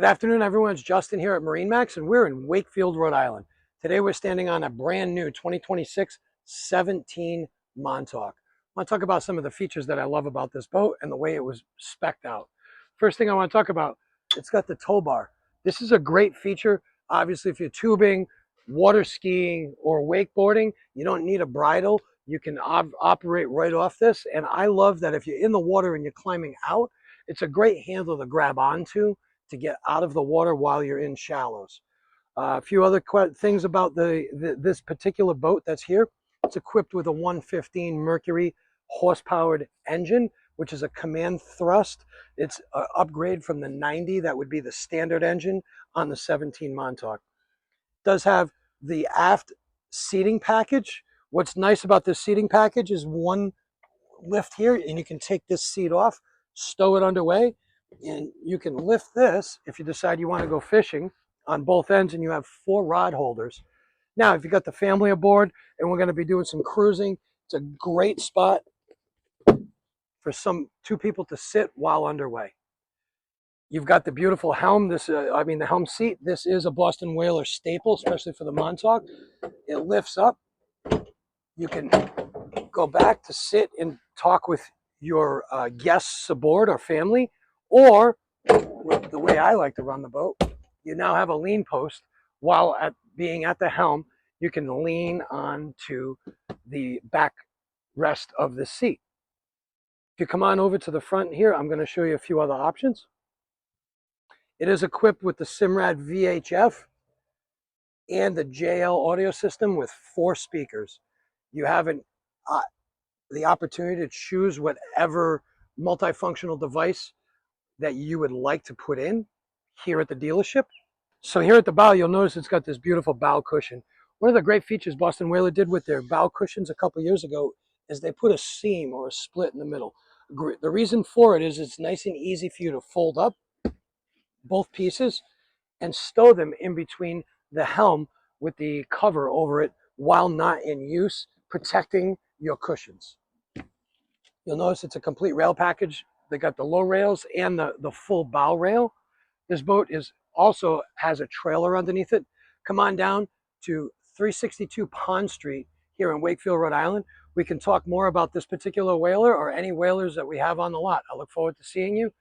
Good afternoon, everyone. It's Justin here at MarineMax, and we're in Wakefield, Rhode Island. Today, we're standing on a brand new 2026 17 Montauk. I want to talk about some of the features that I love about this boat and the way it was spec'd out. First thing I want to talk about, it's got the tow bar. This is a great feature. Obviously, if you're tubing, water skiing, or wakeboarding, you don't need a bridle. You can operate right off this. And I love that if you're in the water and you're climbing out, it's a great handle to grab onto to get out of the water while you're in shallows. A few other things about this particular boat that's here. It's equipped with a 115 Mercury horse-powered engine, which is a command thrust. It's an upgrade from the 90 that would be the standard engine on the 17 Montauk. It does have the aft seating package. What's nice about this seating package is one lift here, and you can take this seat off, stow it underway, and you can lift this if you decide you want to go fishing on both ends, and you have 4 rod holders. Now, if you got the family aboard and we're going to be doing some cruising, it's a great spot for 2 people to sit while underway. You've got the beautiful helm. The helm seat. This is a Boston Whaler staple, especially for the Montauk. It lifts up. You can go back to sit and talk with your guests aboard or family, or the way I like to run the boat, you now have a lean post. While being at the helm, you can lean onto the back rest of the seat. If you come on over to the front here, I'm going to show you a few other options. It is equipped with the Simrad VHF and the JL audio system with 4 speakers. You have the opportunity to choose whatever multifunctional device that you would like to put in here at the dealership. So here at the bow, you'll notice it's got this beautiful bow cushion. One of the great features Boston Whaler did with their bow cushions a couple years ago is they put a seam or a split in the middle. The reason for it is it's nice and easy for you to fold up both pieces and stow them in between the helm with the cover over it while not in use, protecting your cushions. You'll notice it's a complete rail package. They got the low rails and the full bow rail. This boat also has a trailer underneath it. Come on down to 362 Pond Street here in Wakefield, Rhode Island. We can talk more about this particular whaler or any whalers that we have on the lot. I look forward to seeing you.